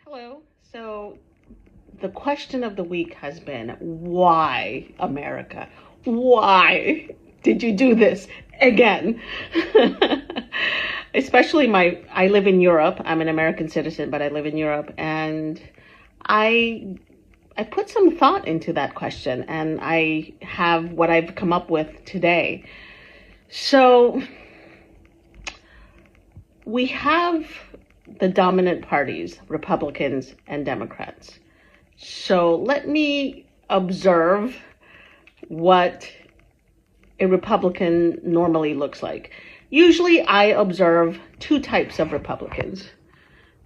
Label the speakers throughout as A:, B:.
A: Hello. So the question of the week has been, why America? Why did you do this again? Especially I live in Europe. I'm an American citizen, but I live in Europe, and I I put some thought into that question, and I have what I've come up with today. So we have the dominant parties, Republicans and Democrats. So let me observe what a Republican normally looks like. Usually I observe two types of Republicans.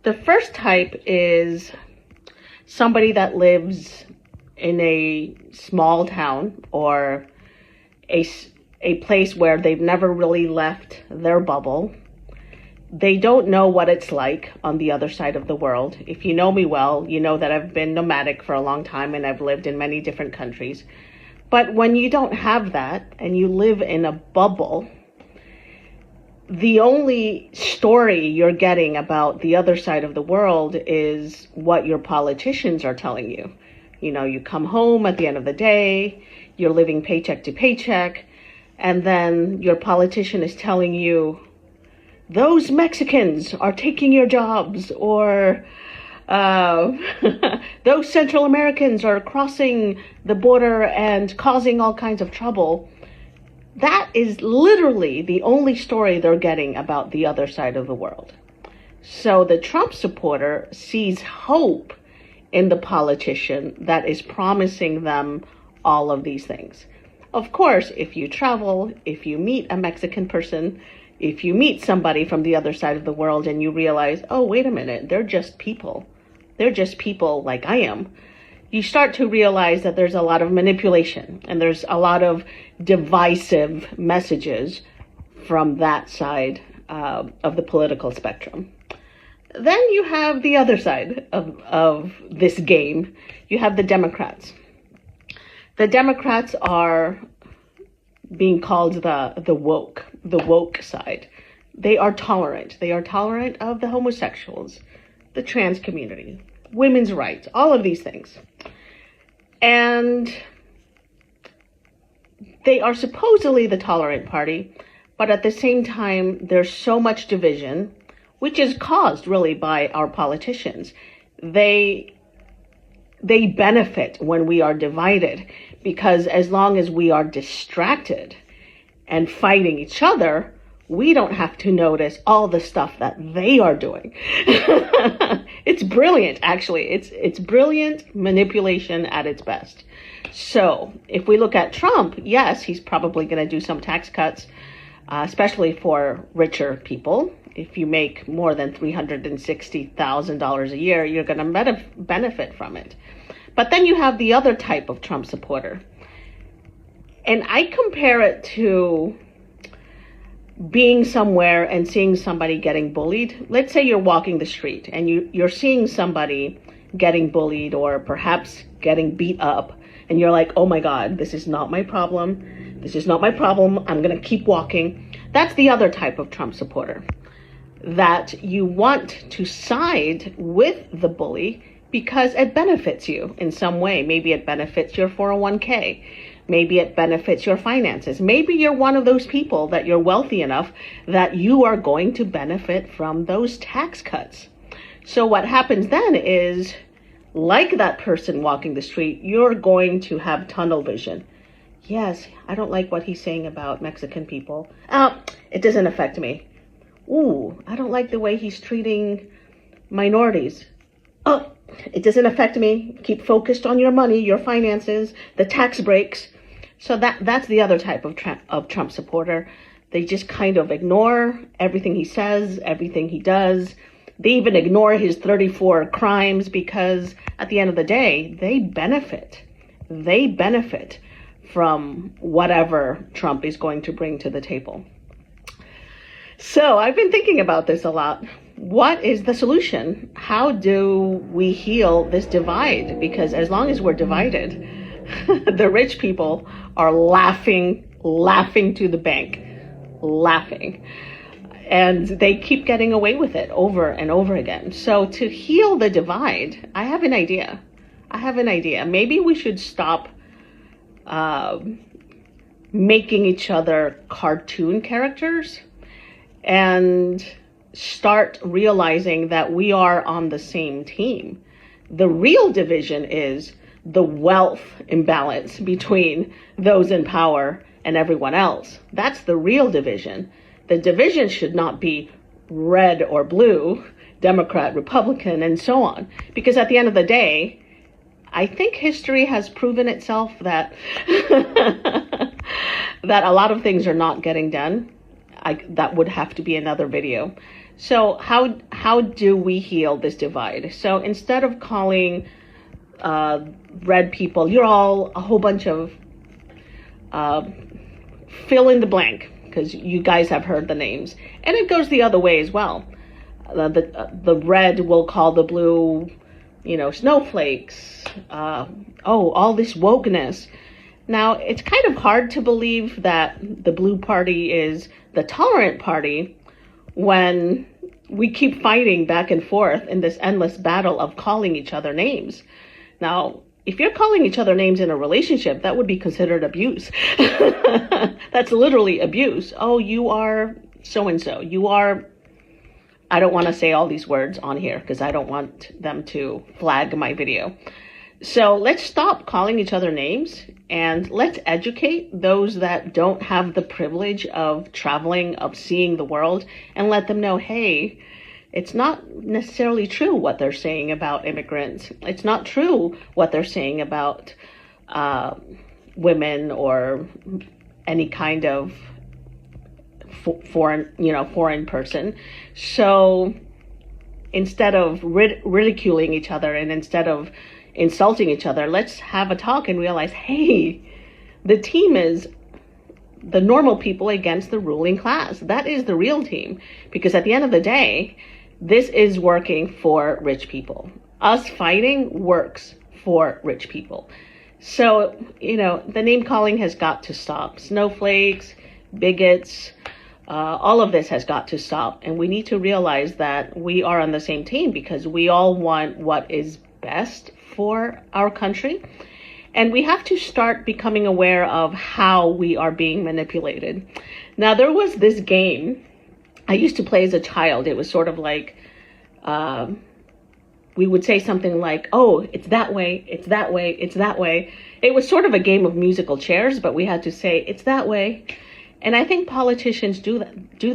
A: The first type is somebody that lives in a small town or a, a place where they've never really left their bubble. They don't know what it's like on the other side of the world. If you know me well, you know that I've been nomadic for a long time and I've lived in many different countries. But when you don't have that and you live in a bubble, the only story you're getting about the other side of the world is what your politicians are telling you. You know, you come home at the end of the day, you're living paycheck to paycheck, and then your politician is telling you, those Mexicans are taking your jobs, or uh, those Central Americans are crossing the border and causing all kinds of trouble. That is literally the only story they're getting about the other side of the world. So the Trump supporter sees hope in the politician that is promising them all of these things. Of course, if you travel, if you meet a Mexican person, if you meet somebody from the other side of the world and you realize, oh, wait a minute, they're just people. They're just people like I am. You start to realize that there's a lot of manipulation and there's a lot of divisive messages from that side of the political spectrum. Then you have the other side of this game. You have the Democrats. The Democrats are being called the woke side. They are tolerant. They are tolerant of the homosexuals, the trans community, women's rights, all of these things. And they are supposedly the tolerant party, but at the same time, there's so much division, which is caused really by our politicians. They benefit when we are divided, because as long as we are distracted and fighting each other, we don't have to notice all the stuff that they are doing. It's brilliant, actually. It's brilliant manipulation at its best. So if we look at Trump, yes, he's probably going to do some tax cuts, especially for richer people. If you make more than $360,000 a year, you're going to benefit from it. But then you have the other type of Trump supporter. And I compare it to being somewhere and seeing somebody getting bullied. Let's say you're walking the street and you're seeing somebody getting bullied or perhaps getting beat up. And you're like, oh my God, this is not my problem. This is not my problem. I'm going to keep walking. That's the other type of Trump supporter. That you want to side with the bully because it benefits you in some way. Maybe it benefits your 401k. Maybe it benefits your finances. Maybe you're one of those people that you're wealthy enough that you are going to benefit from those tax cuts. So what happens then is, like that person walking the street, you're going to have tunnel vision. Yes, I don't like what he's saying about Mexican people. It doesn't affect me. Ooh, I don't like the way he's treating minorities. Oh, it doesn't affect me. Keep focused on your money, your finances, the tax breaks. So that's the other type of Trump supporter. They just kind of ignore everything he says, everything he does. They even ignore his 34 crimes because at the end of the day, they benefit. They benefit from whatever Trump is going to bring to the table. So I've been thinking about this a lot. What is the solution? How do we heal this divide? Because as long as we're divided, the rich people are laughing to the bank, laughing. And they keep getting away with it over and over again. So to heal the divide, I have an idea. Maybe we should stop making each other cartoon characters and start realizing that we are on the same team. The real division is the wealth imbalance between those in power and everyone else. That's the real division. The division should not be red or blue, Democrat, Republican, and so on. Because at the end of the day, I think history has proven itself that that a lot of things are not getting done. That would have to be another video. So how do we heal this divide? So instead of calling red people, you're all a whole bunch of fill in the blank, because you guys have heard the names. And it goes the other way as well. The red will call the blue, snowflakes. All this wokeness. Now, it's kind of hard to believe that the blue party is the tolerant party when we keep fighting back and forth in this endless battle of calling each other names. Now, if you're calling each other names in a relationship, that would be considered abuse. That's literally abuse. Oh, you are so-and-so. You are, I don't want to say all these words on here because I don't want them to flag my video. So let's stop calling each other names and let's educate those that don't have the privilege of traveling, of seeing the world, and let them know, hey, it's not necessarily true what they're saying about immigrants. It's not true what they're saying about women or any kind of foreign person. So instead of ridiculing each other and instead of insulting each other, let's have a talk and realize, hey, the team is the normal people against the ruling class. That is the real team. Because at the end of the day, this is working for rich people. Us fighting works for rich people. So, the name calling has got to stop. Snowflakes, bigots, all of this has got to stop. And we need to realize that we are on the same team because we all want what is best for our country. And we have to start becoming aware of how we are being manipulated. Now, there was this game I used to play as a child. It was sort of like, we would say something like, oh, it's that way, it's that way, it's that way. It was sort of a game of musical chairs, but we had to say, it's that way. And I think politicians do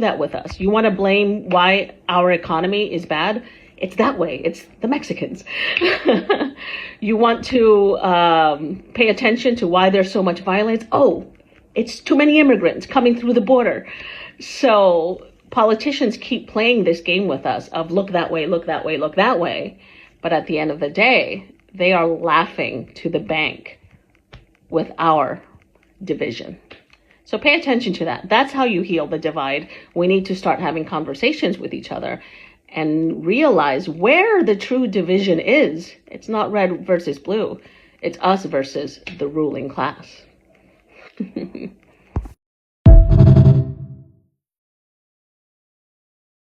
A: that with us. You want to blame why our economy is bad? It's that way. It's the Mexicans. You want to pay attention to why there's so much violence? Oh, it's too many immigrants coming through the border. So politicians keep playing this game with us of look that way, look that way, look that way. But at the end of the day, they are laughing to the bank with our division. So pay attention to that. That's how you heal the divide. We need to start having conversations with each other and realize where the true division is. It's not red versus blue. It's us versus the ruling class.